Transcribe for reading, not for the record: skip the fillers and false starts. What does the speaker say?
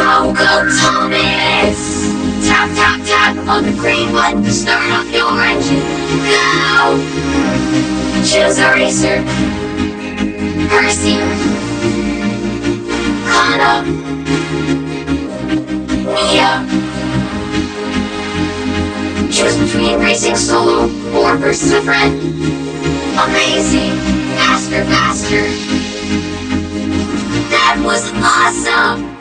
Go Thomas! Tap tap tap on the green button to start up your engine. Go! Choose a racer. Percy. Kana. Mia. Choose between racing solo or versus a friend. Amazing! Faster, faster! That was awesome!